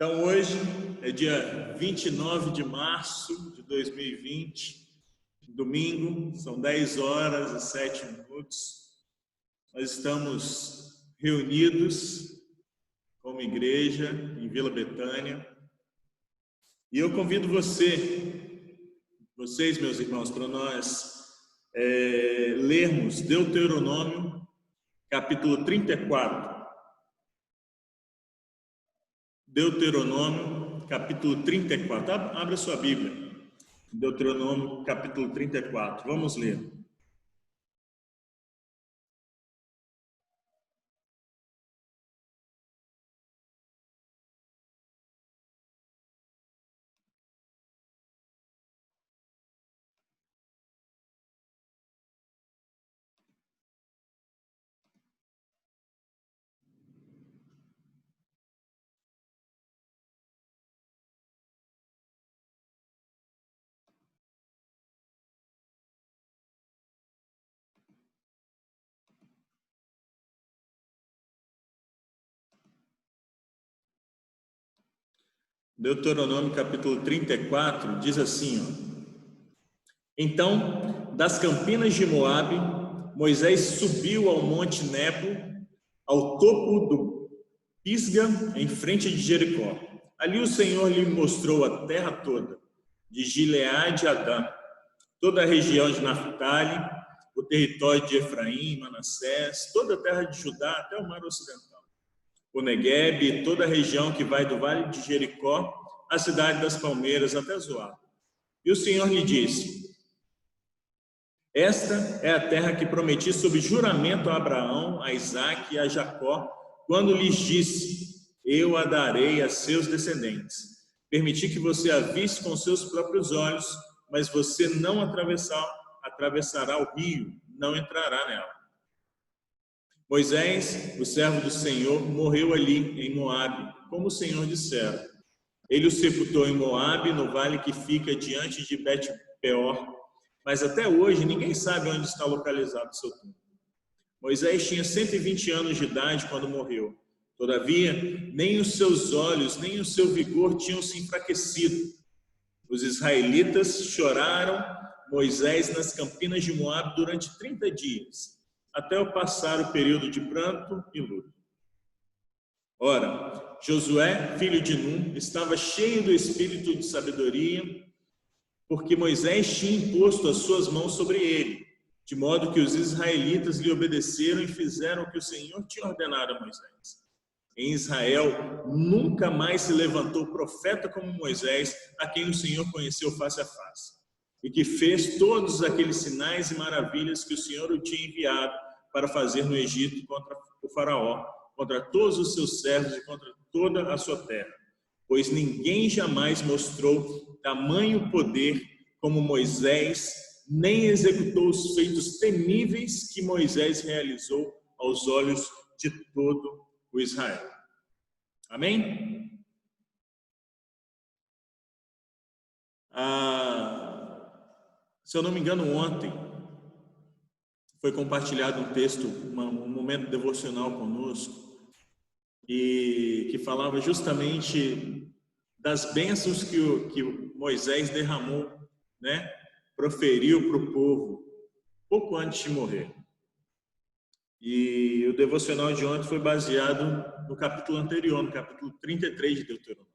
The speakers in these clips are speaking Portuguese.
Então, hoje é dia 29 de março de 2020, domingo, são 10 horas e 7 minutos. Nós estamos reunidos como igreja em Vila Betânia. E eu convido vocês, meus irmãos, para nós lermos Deuteronômio, capítulo 34. Deuteronômio, capítulo 34. Abra sua Bíblia. Deuteronômio, capítulo 34. Vamos ler. Deuteronômio capítulo 34 diz assim, Então, das campinas de Moabe, Moisés subiu ao monte Nebo, ao topo do Pisga, em frente de Jericó. Ali o Senhor lhe mostrou a terra toda, de Gileade a Dan, toda a região de Naftali, o território de Efraim, Manassés, toda a terra de Judá até o mar ocidental, o Neguebe, toda a região que vai do vale de Jericó, a cidade das palmeiras até Zoar. E o Senhor lhe disse: Esta é a terra que prometi sob juramento a Abraão, a Isaque e a Jacó, quando lhes disse: Eu a darei a seus descendentes. Permiti que você a visse com seus próprios olhos, mas você não atravessará o rio, não entrará nela. Moisés, o servo do Senhor, morreu ali em Moabe, como o Senhor dissera. Ele o sepultou em Moabe, no vale que fica diante de Bet-peor, mas até hoje ninguém sabe onde está localizado seu túmulo. Moisés tinha 120 anos de idade quando morreu. Todavia, nem os seus olhos, nem o seu vigor tinham se enfraquecido. Os israelitas choraram Moisés nas campinas de Moabe durante 30 dias, até passar o período de pranto e luto. Ora, Josué, filho de Num, estava cheio do espírito de sabedoria, porque Moisés tinha imposto as suas mãos sobre ele, de modo que os israelitas lhe obedeceram e fizeram o que o Senhor tinha ordenado a Moisés. Em Israel nunca mais se levantou profeta como Moisés, a quem o Senhor conheceu face a face, e que fez todos aqueles sinais e maravilhas que o Senhor o tinha enviado para fazer no Egito contra o faraó, contra todos os seus servos e contra toda a sua terra. Pois ninguém jamais mostrou tamanho poder como Moisés, nem executou os feitos temíveis que Moisés realizou aos olhos de todo o Israel. Amém? Se eu não me engano, ontem foi compartilhado um texto, um momento devocional conosco, e que falava justamente das bênçãos que Moisés derramou, proferiu para o povo, pouco antes de morrer. E o devocional de ontem foi baseado no capítulo anterior, no capítulo 33 de Deuteronômio.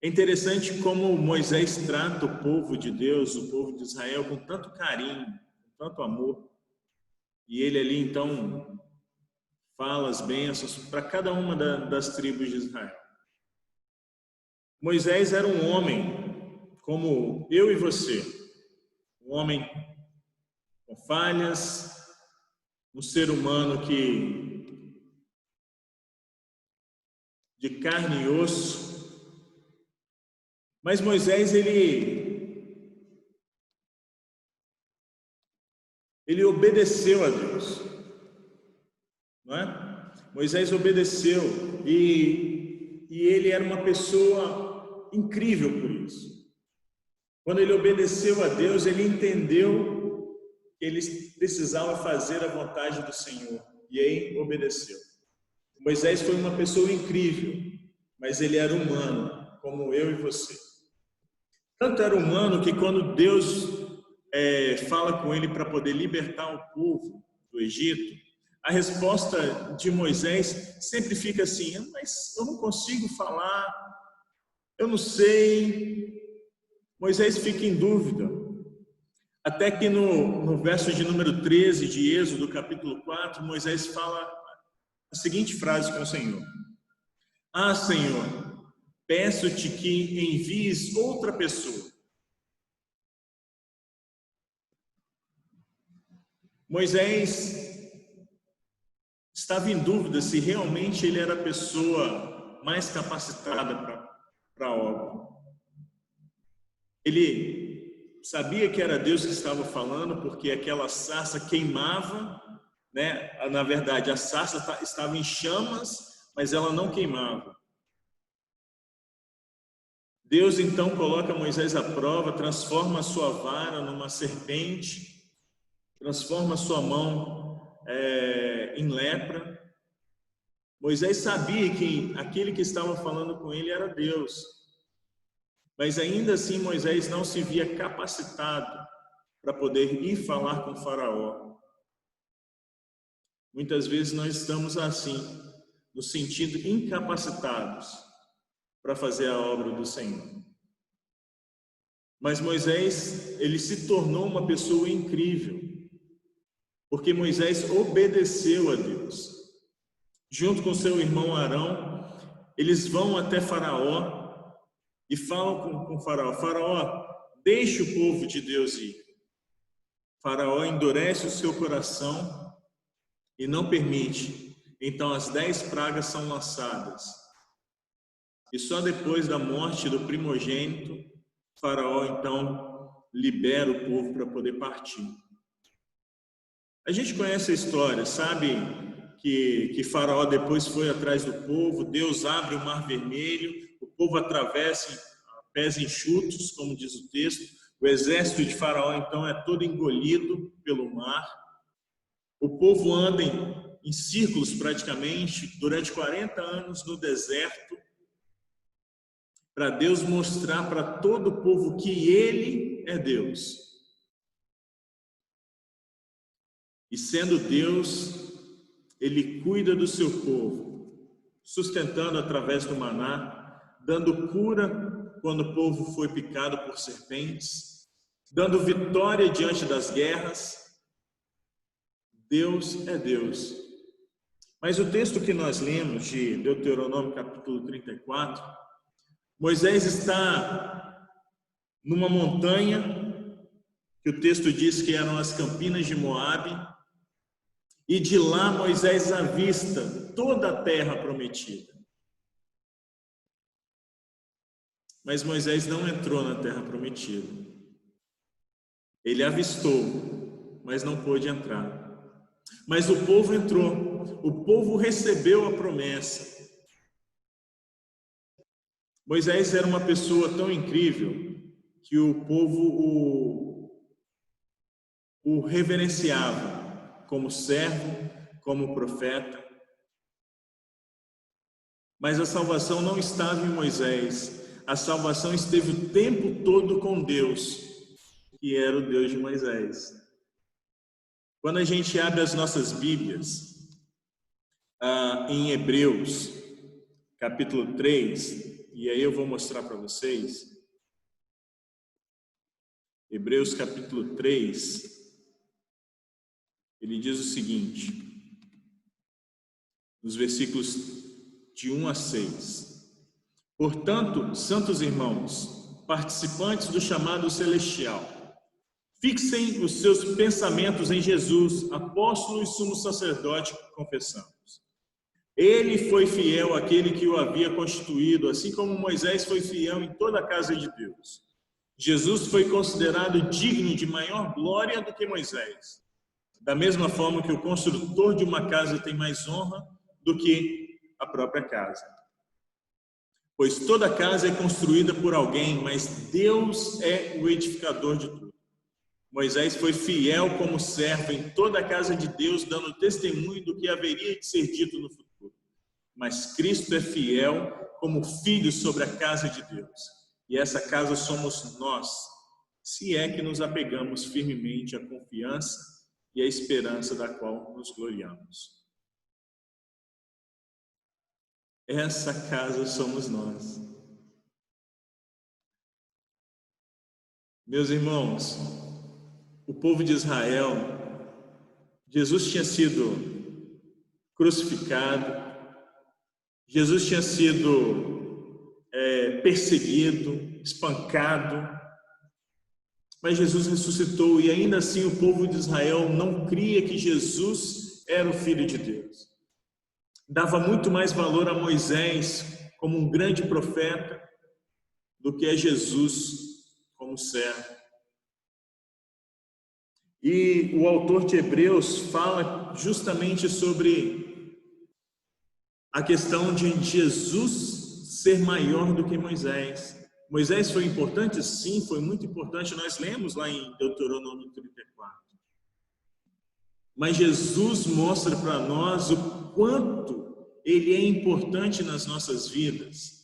É interessante como Moisés trata o povo de Deus, o povo de Israel, com tanto carinho, com tanto amor. E ele ali, então, fala as bênçãos para cada uma das tribos de Israel. Moisés era um homem como eu e você, um homem com falhas, um ser humano de carne e osso, mas Moisés ele obedeceu a Deus, não é? Moisés obedeceu e ele era uma pessoa incrível por isso. Quando ele obedeceu a Deus, ele entendeu que ele precisava fazer a vontade do Senhor, e aí obedeceu. Moisés foi uma pessoa incrível, mas ele era humano, como eu e você. Tanto era humano que quando Deus fala com ele para poder libertar o povo do Egito, a resposta de Moisés sempre fica assim: mas eu não consigo falar, eu não sei. Moisés fica em dúvida. Até que no verso de número 13 de Êxodo, capítulo 4, Moisés fala a seguinte frase com o Senhor: Ah, Senhor, peço-te que envies outra pessoa. Moisés estava em dúvida se realmente ele era a pessoa mais capacitada para a obra. Ele sabia que era Deus que estava falando, porque aquela sarça queimava, né? Na verdade, a sarça estava em chamas, mas ela não queimava. Deus então coloca Moisés à prova, transforma a sua vara numa serpente, transforma a sua mão em lepra. Moisés sabia que aquele que estava falando com ele era Deus, mas ainda assim Moisés não se via capacitado para poder ir falar com Faraó. Muitas vezes nós estamos assim, no sentido incapacitados para fazer a obra do Senhor. Mas Moisés, ele se tornou uma pessoa incrível, porque Moisés obedeceu a Deus. Junto com seu irmão Arão, eles vão até Faraó e falam com Faraó: Faraó, deixe o povo de Deus ir. Faraó endurece o seu coração e não permite. Então as 10 pragas são lançadas. E só depois da morte do primogênito, Faraó então libera o povo para poder partir. A gente conhece a história, sabe que Faraó depois foi atrás do povo, Deus abre o Mar Vermelho, o povo atravessa a pés enxutos, como diz o texto, o exército de Faraó então é todo engolido pelo mar, o povo anda em círculos praticamente durante 40 anos no deserto, para Deus mostrar para todo o povo que Ele é Deus. E sendo Deus, Ele cuida do seu povo, sustentando através do maná, dando cura quando o povo foi picado por serpentes, dando vitória diante das guerras. Deus é Deus. Mas o texto que nós lemos de Deuteronômio capítulo 34, Moisés está numa montanha, que o texto diz que eram as campinas de Moabe, e de lá Moisés avista toda a terra prometida. Mas Moisés não entrou na terra prometida. Ele avistou, mas não pôde entrar. Mas o povo entrou, o povo recebeu a promessa. Moisés era uma pessoa tão incrível que o povo o reverenciava como servo, como profeta. Mas a salvação não estava em Moisés, a salvação esteve o tempo todo com Deus, que era o Deus de Moisés. Quando a gente abre as nossas Bíblias, em Hebreus, capítulo 3, e aí eu vou mostrar para vocês, Hebreus capítulo 3, ele diz o seguinte, nos versículos de 1 a 6. Portanto, santos irmãos, participantes do chamado celestial, fixem os seus pensamentos em Jesus, apóstolo e sumo sacerdote que confessamos. Ele foi fiel àquele que o havia constituído, assim como Moisés foi fiel em toda a casa de Deus. Jesus foi considerado digno de maior glória do que Moisés. Da mesma forma que o construtor de uma casa tem mais honra do que a própria casa. Pois toda casa é construída por alguém, mas Deus é o edificador de tudo. Moisés foi fiel como servo em toda a casa de Deus, dando testemunho do que haveria de ser dito no futuro. Mas Cristo é fiel como filhos sobre a casa de Deus. E essa casa somos nós, se é que nos apegamos firmemente à confiança e à esperança da qual nos gloriamos. Essa casa somos nós. Meus irmãos, o povo de Israel, Jesus tinha sido crucificado, Jesus tinha sido perseguido, espancado, mas Jesus ressuscitou e ainda assim o povo de Israel não cria que Jesus era o Filho de Deus. Dava muito mais valor a Moisés como um grande profeta do que a Jesus como servo. E o autor de Hebreus fala justamente sobre a questão de Jesus ser maior do que Moisés. Moisés foi importante? Sim, foi muito importante. Nós lemos lá em Deuteronômio 34. Mas Jesus mostra para nós o quanto ele é importante nas nossas vidas.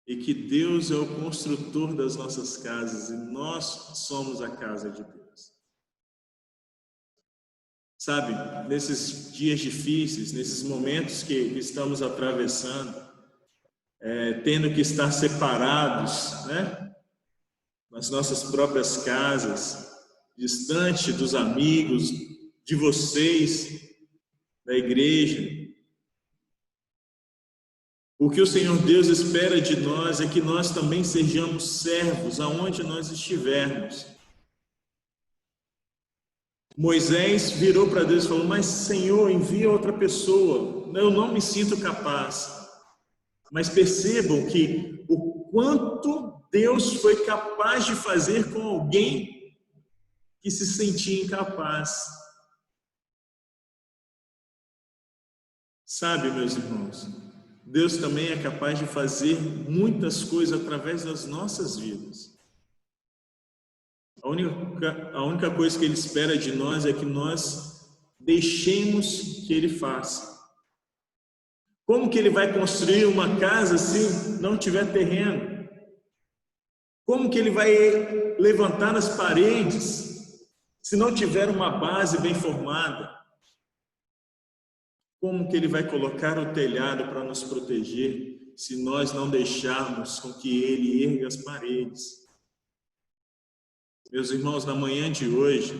E que Deus é o construtor das nossas casas e nós somos a casa de Deus. Sabe, nesses dias difíceis, nesses momentos que estamos atravessando, tendo que estar separados, né, nas nossas próprias casas, distante dos amigos, de vocês, da igreja. O que o Senhor Deus espera de nós é que nós também sejamos servos aonde nós estivermos. Moisés virou para Deus e falou: mas Senhor, envia outra pessoa, eu não me sinto capaz. Mas percebam que o quanto Deus foi capaz de fazer com alguém que se sentia incapaz. Sabe, meus irmãos, Deus também é capaz de fazer muitas coisas através das nossas vidas. A única coisa que Ele espera de nós é que nós deixemos que Ele faça. Como que Ele vai construir uma casa se não tiver terreno? Como que Ele vai levantar as paredes se não tiver uma base bem formada? Como que Ele vai colocar o telhado para nos proteger se nós não deixarmos com que Ele erga as paredes? Meus irmãos, na manhã de hoje,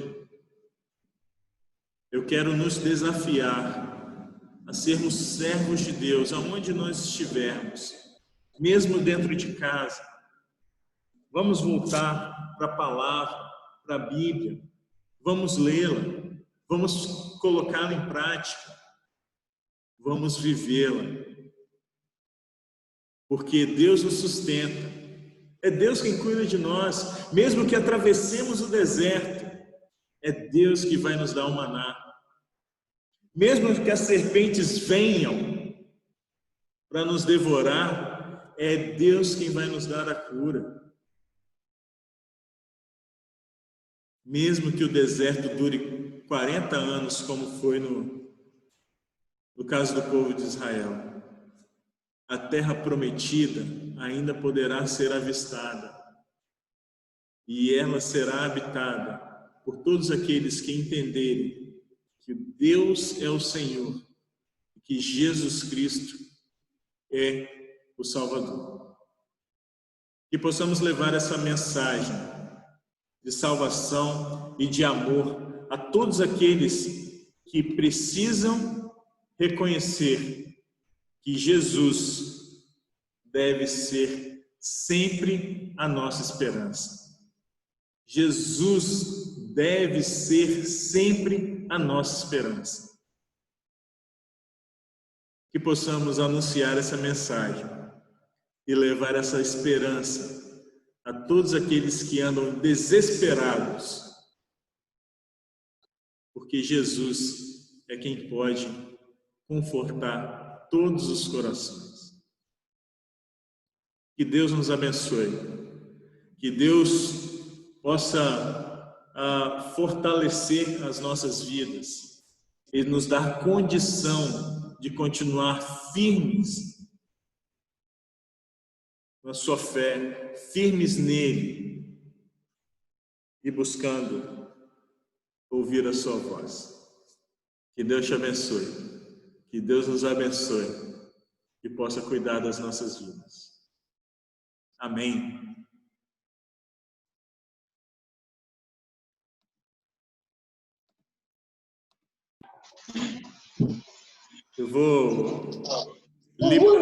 eu quero nos desafiar a sermos servos de Deus, aonde nós estivermos, mesmo dentro de casa. Vamos voltar para a palavra, para a Bíblia, vamos lê-la, vamos colocá-la em prática, vamos vivê-la, porque Deus nos sustenta, é Deus quem cuida de nós, mesmo que atravessemos o deserto, é Deus que vai nos dar o maná. Mesmo que as serpentes venham para nos devorar, é Deus quem vai nos dar a cura. Mesmo que o deserto dure 40 anos, como foi no caso do povo de Israel, a terra prometida ainda poderá ser avistada e ela será habitada por todos aqueles que entenderem que Deus é o Senhor, que Jesus Cristo é o Salvador. Que possamos levar essa mensagem de salvação e de amor a todos aqueles que precisam reconhecer que Jesus deve ser sempre a nossa esperança. Jesus deve ser sempre a nossa esperança. Que possamos anunciar essa mensagem e levar essa esperança a todos aqueles que andam desesperados, porque Jesus é quem pode confortar todos os corações. Que Deus nos abençoe, que Deus possa fortalecer as nossas vidas e nos dar condição de continuar firmes na sua fé, firmes nele e buscando ouvir a sua voz. Que Deus te abençoe, que Deus nos abençoe e possa cuidar das nossas vidas. Amém. Eu vou liberar.